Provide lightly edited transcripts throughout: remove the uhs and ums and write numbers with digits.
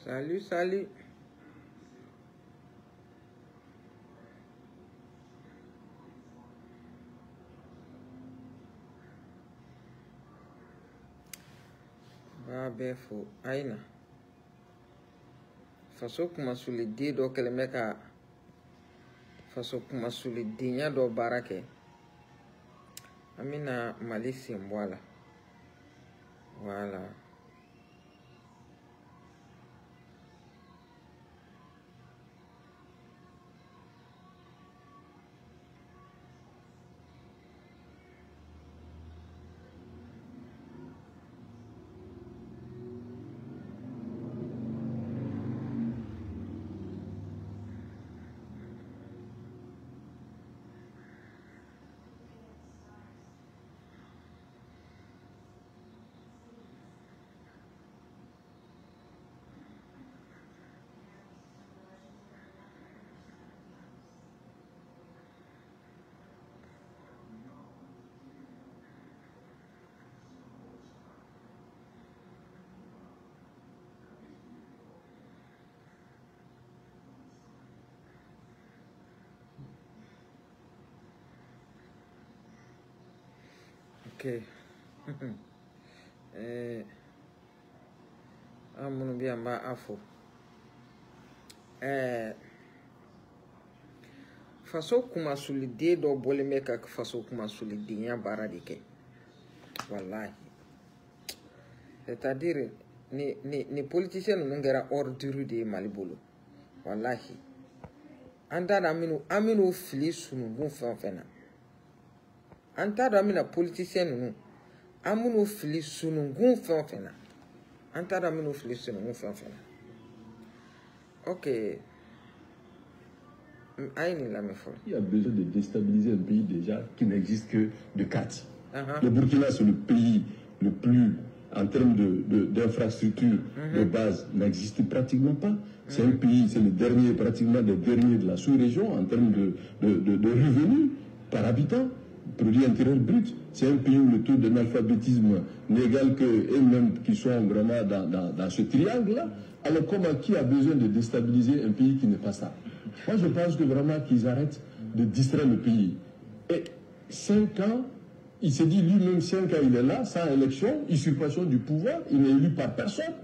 Salut, salut. Befo aina. Faso kuma suli di do keleme ka faso kuma suli dinya do barake. Amina malisi mbwala. Voilà. Ok. Amunu bien ba afo. Faso kuma suli de do bole meka faso kuma suli dinya baradike. Wallahi. C'est-à-dire ni politiciens nous ngera ordre de malibolo. Wallahi. Anda aminu fili sunu gun fena. Anta do amina politicien nous amunu fili sunu gun fena. Anta do aminu fili sunu gun fena. OK. Il y a besoin de déstabiliser un pays déjà qui n'existe que de 4. Le Burkina, c'est le pays le plus, en termes d'infrastructures de base, n'existe pratiquement pas. C'est un pays, c'est le dernier, pratiquement le dernier de la sous-région en termes de revenus par habitant, produit intérieur brut. C'est un pays où le taux d'analphabétisme n'égale que eux-mêmes qui sont vraiment dans ce triangle-là. Alors comment, qui a besoin de déstabiliser un pays qui n'est pas ça? Moi, je pense que vraiment qu'ils arrêtent de distraire le pays. Et 5 ans, il s'est dit lui-même 5 ans, il est là, sans élection, usurpation du pouvoir, il n'est élu par personne.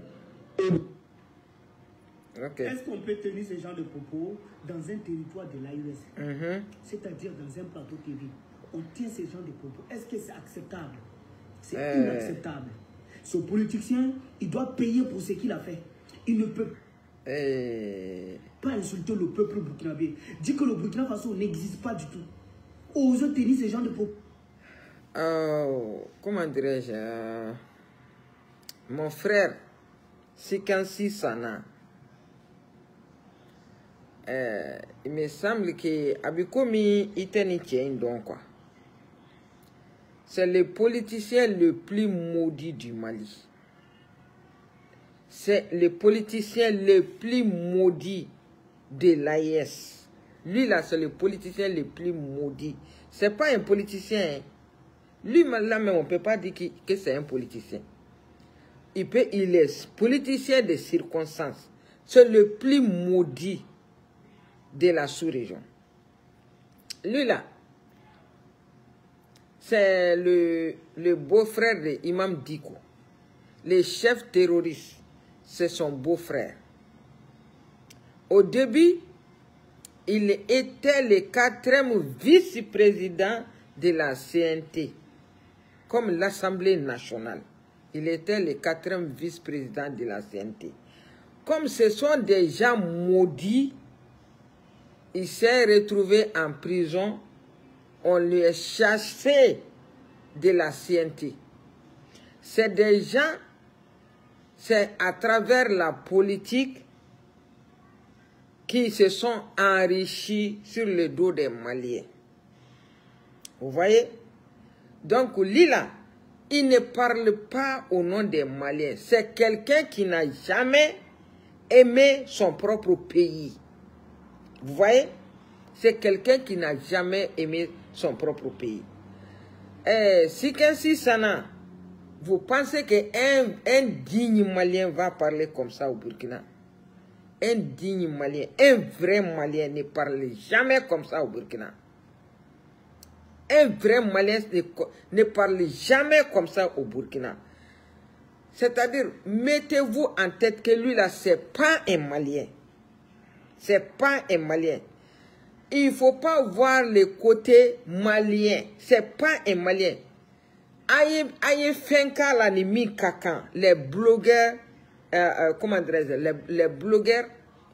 Okay. Est-ce qu'on peut tenir ce genre de propos dans un territoire de l'AUS, c'est-à-dire dans un plateau TV? On tient ce genre de propos. Est-ce que c'est acceptable? C'est inacceptable. Ce politicien, il doit payer pour ce qu'il a fait. Il ne peut pas insulter le peuple burkinabé. Dire que le Burkina Faso n'existe pas du tout. Osez tenir ce genre de propos. Comment dirais-je, mon frère Sikansi Sana, il me semble que Abikomi Iteni tient donc quoi. C'est le politicien le plus maudit du Mali. C'est le politicien le plus maudit de l'AIS. Lui là, c'est le politicien le plus maudit. C'est pas un politicien. Hein. Lui là même, on peut pas dire que c'est un politicien. Il est politicien de circonstances. C'est le plus maudit de la sous-région. Lui là, c'est le beau-frère de Imam Diko. Le chef terroriste, c'est son beau-frère. Au début, il était le 4e vice-président de la CNT, comme l'Assemblée nationale. Il était le 4e vice-président de la CNT. Comme ce sont des gens maudits, il s'est retrouvé en prison. On lui a chassé de la CNT. C'est des gens, c'est à travers la politique qui se sont enrichis sur le dos des Maliens. Vous voyez? Donc, Lila, il ne parle pas au nom des Maliens. C'est quelqu'un qui n'a jamais aimé son propre pays. Vous voyez? C'est quelqu'un qui n'a jamais aimé son propre pays. Sikensi Sana, vous pensez qu'un digne Malien va parler comme ça au Burkina? Un digne Malien, un vrai Malien ne parle jamais comme ça au Burkina. Un vrai Malien ne parle jamais comme ça au Burkina. C'est-à-dire, mettez-vous en tête que lui là, c'est pas un Malien. C'est pas un Malien. Il ne faut pas voir le côté malien. C'est pas un Malien. Aïe Fenka la ni mi kakan. Les blogueurs, comment dirais-je, les blogueurs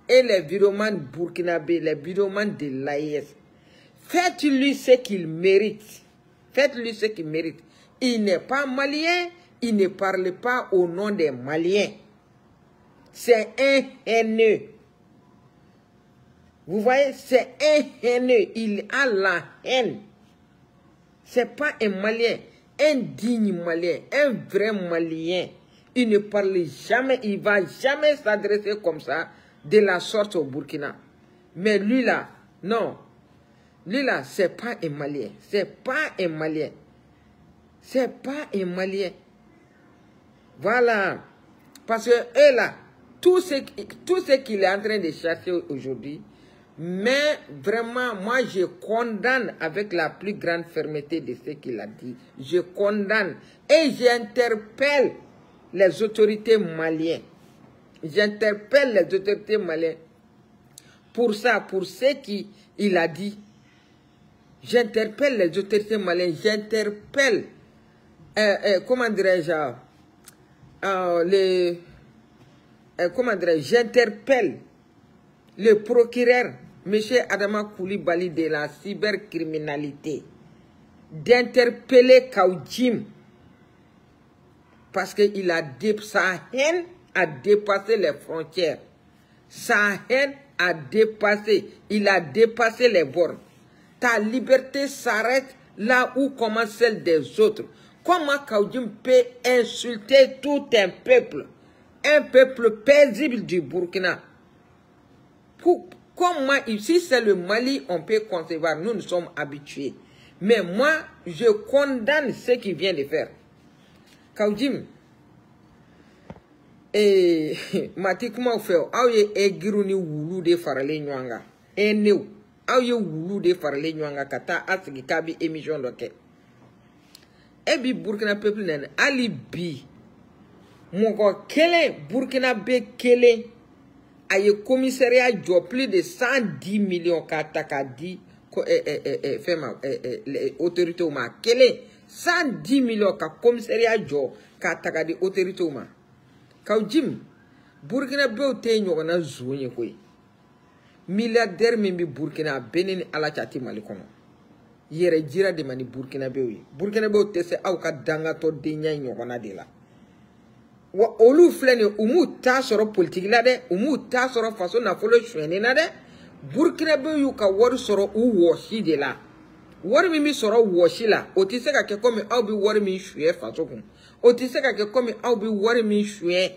et les vidéomans burkinabés, les vidéomans de l'AIS. Faites-lui ce qu'il mérite. Faites-lui ce qu'il mérite. Il n'est pas malien. Il ne parle pas au nom des Maliens. C'est un haineux. Vous voyez, c'est un haineux. Il a la haine. C'est pas un Malien. Un digne Malien. Un vrai Malien. Il ne parle jamais. Il ne va jamais s'adresser comme ça de la sorte au Burkina. Mais lui là, non. Lui là, c'est pas un Malien. C'est pas un Malien. C'est pas un Malien. Voilà. Parce que eux là, tout ce qu'il est en train de chercher aujourd'hui, mais vraiment, moi je condamne avec la plus grande fermeté de ce qu'il a dit. Je condamne et j'interpelle les autorités maliennes. J'interpelle les autorités maliennes pour ça, pour ce qu'il a dit. J'interpelle les autorités maliennes. J'interpelle, comment dirais-je, j'interpelle le procureur, M. Adama Koulibaly de la cybercriminalité, d'interpeller Kaoudim parce que sa haine a dépassé les frontières. Sa haine a dépassé, il a dépassé les bornes. Ta liberté s'arrête là où commence celle des autres. Comment Kaoudim peut insulter tout un peuple paisible du Burkina? Comment, si c'est le Mali, on peut concevoir, nous sommes habitués. Mais moi, je condamne ce qu'il vient de faire. Kaoudim, et Mati, comment vous faites? Aouye Egiruni Woulou de Farale Nyanga. Et nous, Aouye Woulou de Farale Nyanga, Kata Asiki Kabi émission d'oké. Et bi Burkina peuple nen, Ali bi. Moko kele, Burkina be kele. Aye commissariat jo plus de 110 millions kataka di les autorités ou ma kele 110 millions ka commissariat jo kataka di autorités ou ma Kaoudim Burkina be te nyogona zonye koy milliardaire min bi Burkina beneni ala chati Mali kono yere jira de mani Burkina be te se aw ka danga to de nya nyogona de la wa olu flene umu ta soro politique la de umu ta soro façon na folo chwene na de Burkina be yu ka wor soro u woshi de la wor mi soro woshi la o ti se ka ke comme aw bi wor mi chwe façon kun o ti se ka ke comme aw bi wor mi chwe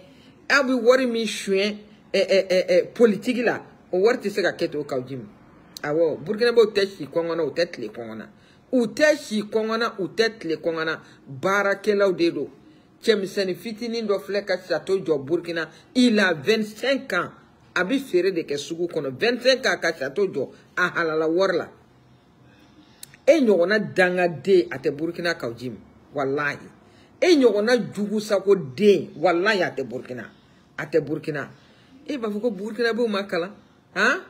politique la o wor ti se ka ke to Kaoudim awo Burkina be te shi kongona o tetle kongona u te shi kongona u tetle kongona barakelaw de do Tchemsen fitini do fleka château jo Burkina, il a 25 ans. Abi fere de kesugu kono 25 ans ka château jo a halala warla. E nyogona danga de ate Burkina Kaoudim, wallahi. E nyogona jugu sako de, wallahi ate Burkina. E ba fuko Burkina be makala, hein?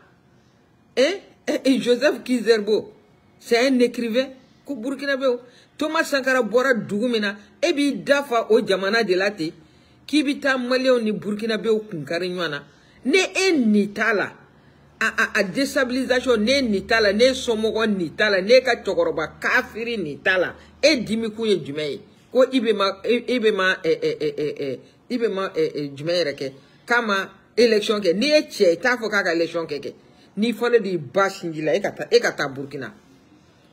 Et Joseph Kizerbo, c'est un écrivain ko Burkina be. Thomas Sankara bora dugumina ebi dafa o jamana de lati kibita Malien ni Burkina be kunkari nywana ne en ni tala a déstabilisation ne nitala ne somogo nitala ne ka chokoroba kafiri nitala e dimi ku ye jumɛn ko ibema jumɛn reke kama élection ke ni e cɛ t'a fɔ k'a ka élection kɛ ni fɔle di ba sinji la e ka taa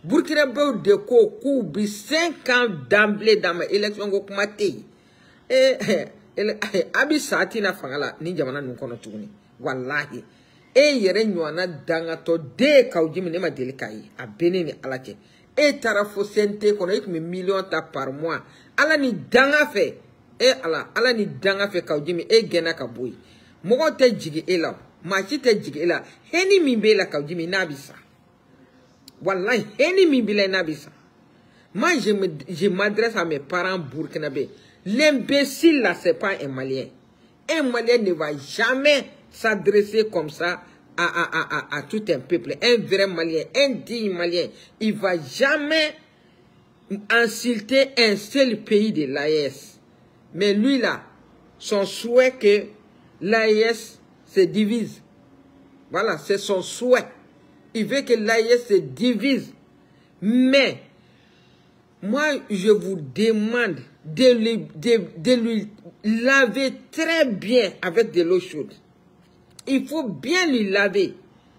Burkina bew de ko k'u bi 5 ans d'emblée dans ma élection ko kuma tɛ yen abi saati na fanga la ni jamana ninnu kɔnɔ tuguni wallahi e yɛrɛ ɲɔgɔnna dangatɔ de k'aw jimi ne ma deli k'a ye a bɛ ne ni ala cɛ e taara fo CNT kɔnɔ e tun bɛ million ta par mois ala ni danga fɛ ala ni danga fɛ k'aw jimi e gɛnna ka bɔ yen mɔgɔ tɛ jigin e la maa si tɛ jigin e la hɛni min b'e la k'aw jimi n'a bɛ sa wallahi hɛni min b'i la n'a bɛ sa moi je m'adresse à mes parents burkinabés. L'imbécile là c'est pas un Malien. Un Malien ne va jamais s'adresser comme ça à tout un peuple. Un vrai Malien, un digne Malien, il va jamais insulter un seul pays de l'AES. Mais lui là, son souhait que l'AES se divise. Voilà, c'est son souhait. Il veut que l'AES se divise. Mais, moi, je vous demande de lui laver très bien avec de l'eau chaude. Il faut bien lui laver.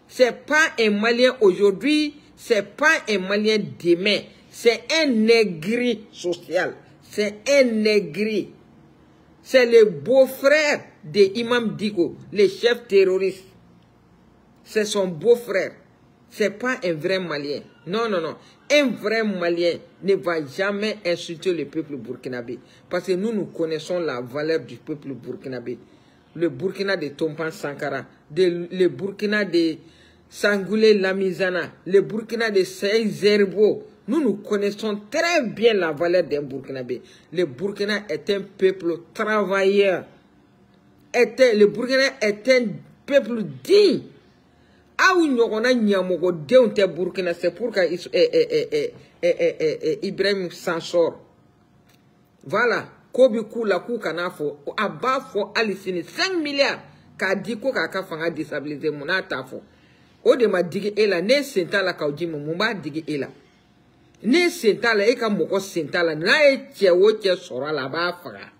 C'est pas un Malien aujourd'hui, c'est pas un Malien demain. C'est un négri social. C'est un négri. C'est le beau-frère de Imam Dicko, le chef terroriste. C'est son beau-frère. C'est pas un vrai Malien. Non, non, non. Un vrai Malien ne va jamais insulter le peuple burkinabé. Parce que nous connaissons la valeur du peuple burkinabé. Le Burkina de Tompan Sankara, le Burkina de Sangoulé Lamizana, le Burkina de Seizerbo. Nous connaissons très bien la valeur d'un Burkinabé. Le Burkina est un peuple travailleur. Le Burkina est un peuple digne. Burkina, c'est pour que Ibrahim s'en sort. Voilà. Kobi Kula Kukanafo, Abafo Alicini, 5 milliards. Kadiko Kaka Fanga déstabiliser mon atafo. Ode ma digi ela, ne sentala kaujimo, mumba digi ela. Ne sentala eka moko sentala, na e chewo che sorala abafaga.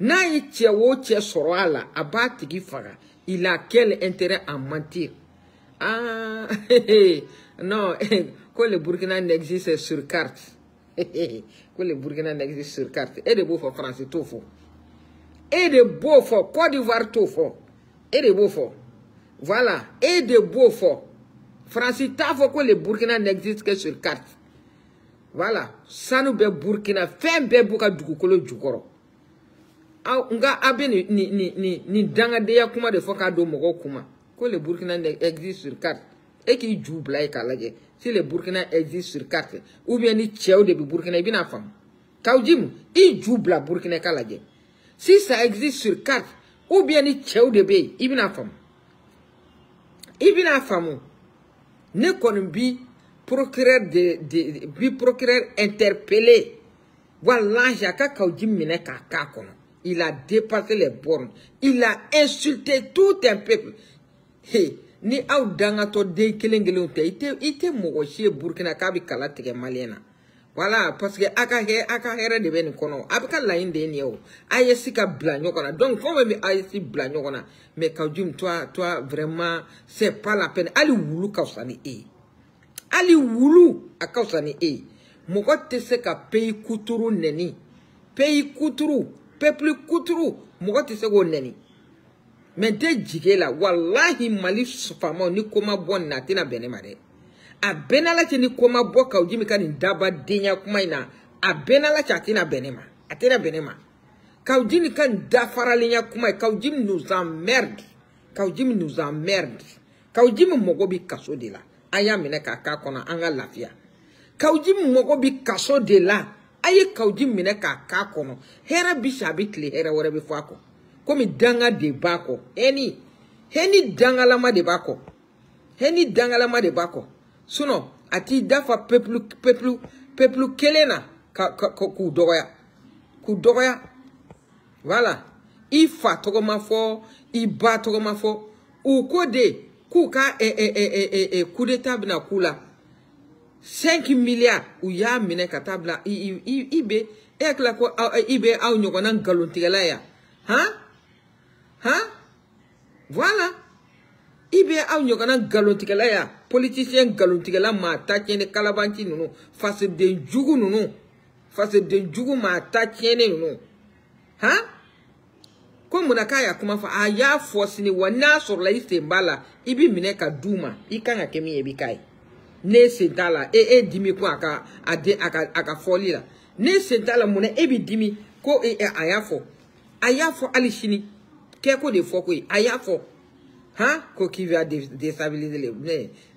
Na e chewo che sorala abatigi faga. Il a quel intérêt à mentir? Ah, non, quand le Burkina n'existe sur carte. Quand le Burkina n'existe sur carte. Et de beau for France, tout faux. Et de beau for Côte d'Ivoire, tout faux. Et de beau for. Voilà. Et de beau for. France, t'as faut que le Burkina n'existe que sur carte. Voilà. Ça nous be Burkina. Fait be buka dukukolo djukoro. Ah, nga abe ni danga deya kuma de foka do mogo kuma. Que le Burkina existe sur carte et qui joue blaye kalaje. Si le Burkina existe sur carte, ou bien ni tchèo de Burkina et bien femme. Kaujim, il joue bla Burkina kalaje. Si ça existe sur carte, ou bien ni tchèo de bé, il bien femme. Il bien femme. Ne connaît bi procureur bi procureur interpellé. Voilà, jaka kaujim mine kaka kono. Il a dépassé les bornes. Il a insulté tout un peuple. Hey, ni aw dangato de kelengele ite mogoshi Burkina kabi kala tege maliena. Voilà, parce que aka here de ben kono. Abika la inde ni o. Ayesika blanyo kona. Donc faut même ayesi blanyo kona. Mais kaujum toi vraiment c'est pas la peine. Ali wulu kausani e. Ali wulu akausani e. Mogo tese ka pays kuturu neni. Pays kuturu, peuple kuturu, mogo tese go neni. Mais de jigela wallahi mali fama ni koma bon na tina benemare a benala ni koma boka ujimi kan ndaba denya kuma ina a benala tina benema atina benema ka ujimi kan dafara linya kuma ka ujimi nous emmerde ka ujimi nous emmerde ka ujimi mogobi kaso de la aya mine ka kona anga lafia ka ujimi mogobi kaso de la aye ka ujimi mine ka kono hera bishabitli hera wore bi fako comme danga de bako heni dangalama de bako heni dangalama de bako suno ati dafa peuple kelena ku dogoya voilà ifa togoma fo iba togoma fo u kode Kouka coup d'état bina kula 5 milliards ou ya mine katabla ibe ekla ko ibe au nyogona galontigala ya voilà ibe au nyogona galontigala ya politicien galontigala ma ta tiene kalabanti nunu face de jugu nunu face de jugu ma ta tiene nunu comme munakaya kuma fa aya force ni wana sur la liste mbala ibi mine ka duma ikanga kemi ebikai ne sentala dimi ko aka foli la ne sentala muna ebi dimi ko ayafo alishini keko de foko ayafo ko qui va déstabiliser les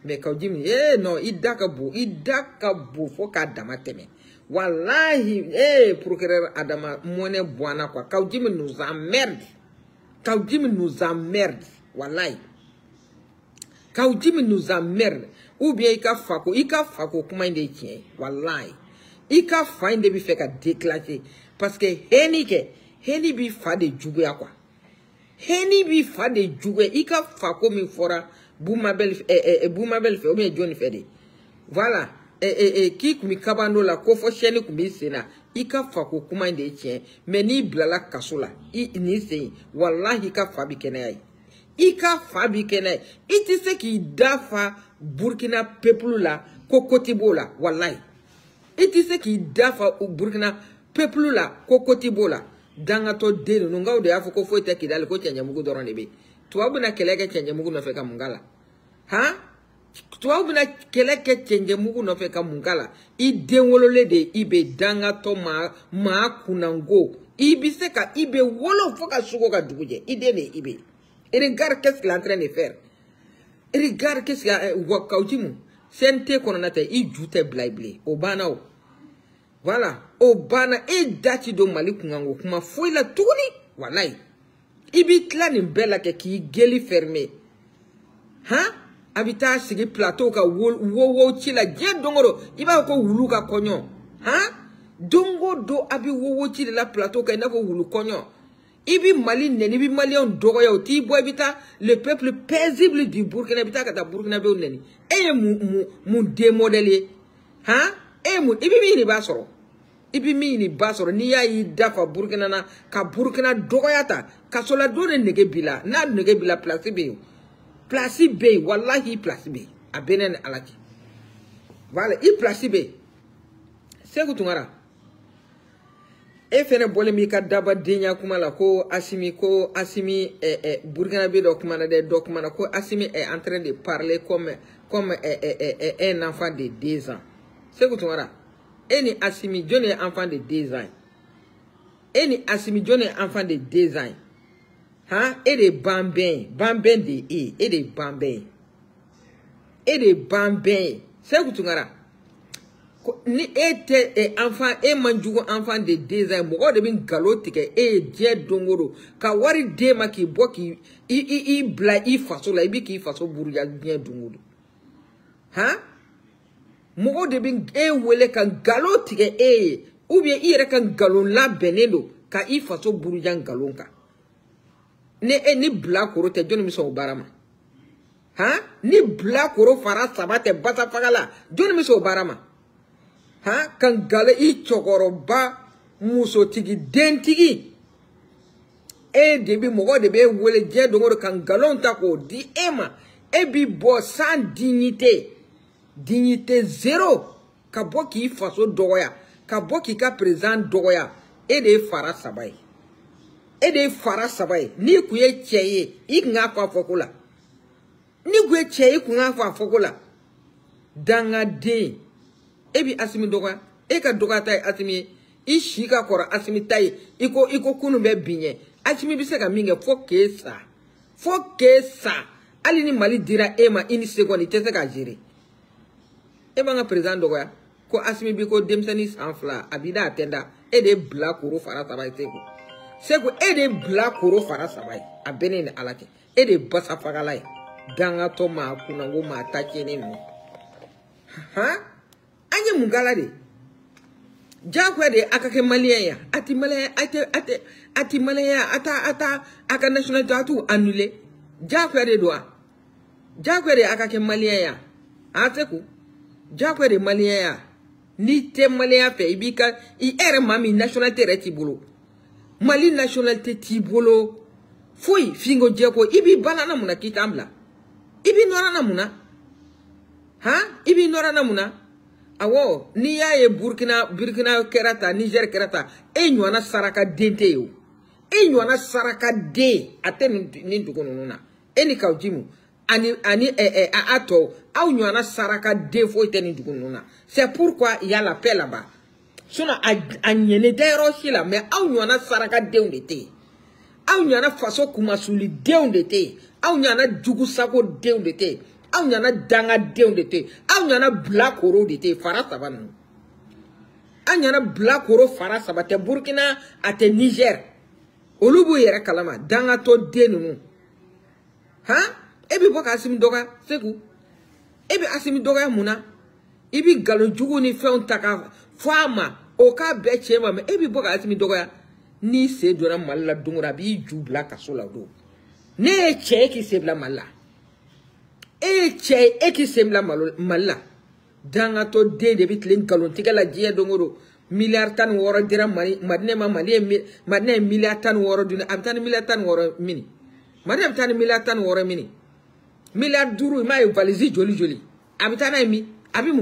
mais quand dimi non idaka bu fo ka damateme wallahi procureur Adama mone boana quoi Kaudimi nous emmerde wallahi Kaudimi nous emmerde ou bien ika fako kuma inde tien wallahi ika fa inde bi fait ka déclarer parce que heni bi fa de jugu ya quoi heni bi fa de jugu ika fako mi fora boumabel fait ou bien John fait de voilà qui kumi kabando la kofo cheni kumi sena ika fako kuma inde tien mais ni blala kasola ni sei wallahi ka fabi kenai ika fabi kenai iti se ki dafa Burkina peuple la kokotibo la wallahi iti se ki dafa Burkina peuple la kokotibo la dangato de no ngaw de afoko fo te ki dal ko chenye mugu dorone be tuwabu na keleke chenye mugu no feka mungala tuwabu na keleke chenye mugu no feka mungala I denwolole de ibe dangato ma kunango ibi se ka ibe wolo foka sugo ka duguje ide ne ibe et regarde qu'est-ce qu'il est en train de faire. Regarde qu'est-ce qu'il y a Kaudimou. Sente kononate I jute blaible. Obana o. Voilà. Obana dati do mali kungango kuma foi la tourni. Wallahi. Ibi tla ni bella ke ki geli fermé. Habita sigi plateau ka wo chila je dongoro. Iba ko wulu ka konyo. Dongo do abi wo chila la plateau ka ina ko wulu konyo. Ibi Mali neni, ibi Mali on dogoya oti boy bita le peuple paisible du Burkina bita kata Burkina be neni. Mu démodeler. Ibi mi ni basoro. Ibi mi ni basoro ni ya yi dafa Burkina na ka Burkina dogoya ta ka sola do ne nege bila na nege bila place be. Place be wallahi place be. Abenen alaki. Voilà, I place be. C'est que tungara. Fene bole mi ka daba denya kuma la ko Assimi Burkina be dokumana de dokumana ko Assimi est en train de parler comme un enfant de 2 ans. C'est que tu vois eni Assimi John est enfant de 2 ans. Eni Assimi John est enfant de 2 ans. Et des bambins de et des bambins. Et des bambins. C'est que tu vois ni était enfant manjugo enfant de 2 ans mo de bin galotike die dongoro ka wari de maki boki I bla I faso la bi ki faso buruja bien dongoro mo de bin wele kan galotike ou bien ire kan galon la benelo ka I faso buruja galonka ni bla koro te joni mi so barama ni bla koro fara sabate bata fagala joni mi so barama kan gale I chokoroba muso tigi dentigi debi mogo de be wele je dongoro kan galon tako di ema bi bo sans dignité zéro ka boki faso doya ka boki ka présent doya de fara sabay ni kuye cheye I nga fa fokola ni kuye cheye ku nga fa fokola danga de ebi Assimi doga ka doga tay Assimi I shika kora Assimi tay iko kunu be binye Assimi bise ka minge fo kesa ali ni Mali dira ema ini seconde tese ka jere nga président doga ko Assimi bi ko demsani sanfla abida atenda de black koro fara sabay seko de black koro fara sabay abene alake de basa fagalay danga to ma kunango ma tachene no anye mungala de jakwe de akake malien ya ati malien ata aka national datu annulé jakwe de doa Jakwere akake malien ya. Ateku. Jakwere malien ya. Ni te malien fe ibika I ere mami nationalité reti bolo. Mali nationalité ti bolo. Foi fingo jeko ibi banana muna kitambla. Ibi norana muna. Ha? Ibi norana muna. Awo ni ya ye Burkina kerata Niger kerata nywana saraka dente yo. Nywana saraka de ate ni ndukono nuna. Eni kaujimu ani ato au nywana saraka de fo ite ni ndukono nuna. C'est pourquoi il y a la paix là-bas. Sona anyene dero shila mais au nywana saraka de ondete. Au nywana faso kumasuli de ondete. Au nywana jugu sako de ondete. Au nyana danga de ondete. Au nyana black oro dete fara sabanu. Au nyana black oro fara sabate Burkina ate Niger. Olubu yere kalama danga to de numu. Ha? Ebi boka asimi doga seku. Ebi asimi doga muna. Ibi galo jugu ni fe ontaka fama oka beche ma ebi boka asimi doga ni se dona malla dungura bi jubla kasola do. Ne cheki se bla malla. Che eki semla malla danga to de bitlen kalon tigala jiya dongoro milliard tan woro dira madne ma mali madne milliard tan woro duna abtan milliard tan woro mini madne abtan milliard tan woro mini milliard duru ma e valisi joli abitana mi abi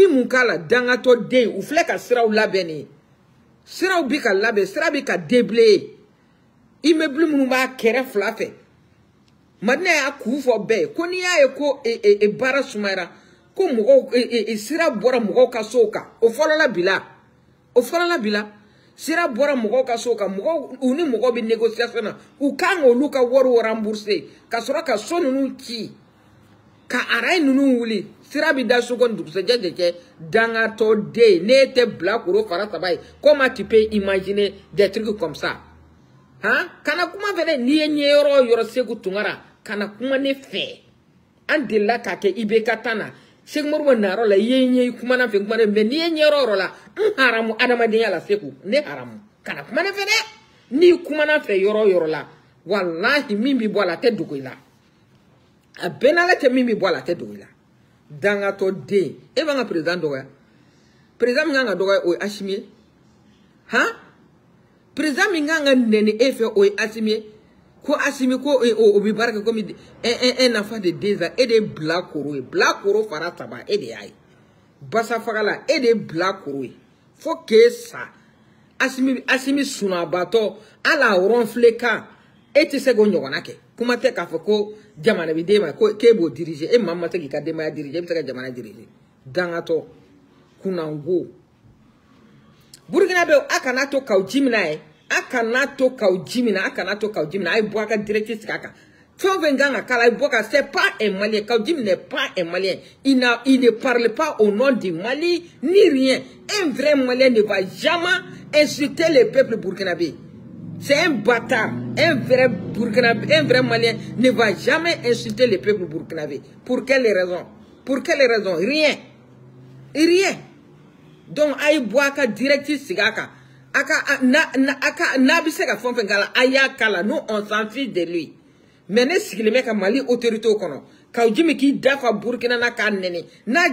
munkala danga to de u fleka siraw labeni siraw bi ka labe siraw bi ka deblé immeuble munu ba kere flafe madne ya kufo be ko ni ya ko bara sumaira ko mugo sira bora mugo ka soka o folola bila sira bora mugo ka soka mugo uni mugo bi négociation u kan o luka woro rembourser ka sora ka sonu nu ki ka aray nunu wuli sira bi da second du se jeje danga to de ne te black ro fara tabai comment tu peux imaginer des trucs comme ça hein kana kuma vene ni nyero yoro segu tungara kana kuma ne fe andela kake ibeka tana segmor naro la yenye kuma na fe kuma ne me ni nyero la haramu adama de yala seku ne haramu kana kuma ne fe de ni kuma na fe yoro la wallahi mimbi bola te dugoila abenala te mimbi bola te dugoila danga to de e banga president doya president nganga doya o ashimie ha president nganga nene efe o ashimie ko asimi ko obi baraka ko mi un enfant de 2 ans et de black oro fara taba et de ay basa fagala et de black oro faut que ça asimi suna bato ala ronfle ka et tu sais go nyona ke kuma te ka foko jamana bi dema ko kebo diriger e mamma te ki ka dema diriger bi te jamana diriger dangato kunango Burkina be akana to kaujimna akanato kaujimina ay boaka directrice kaka Fenganga kala boaka c'est pas un malien kaujim n'est pas un malien il ne parle pas au nom du Mali ni rien un vrai malien ne va jamais insulter le peuple burkinabé c'est un bâtard un vrai malien ne va jamais insulter le peuple burkinabé pour quelle raison rien donc ay boaka directrice kaka aka nabiseka Fengala aya kala nous on s'en fiche de lui mais ne sigile meka Mali autorité kono kaujimi ki dafa Burkina na kanene na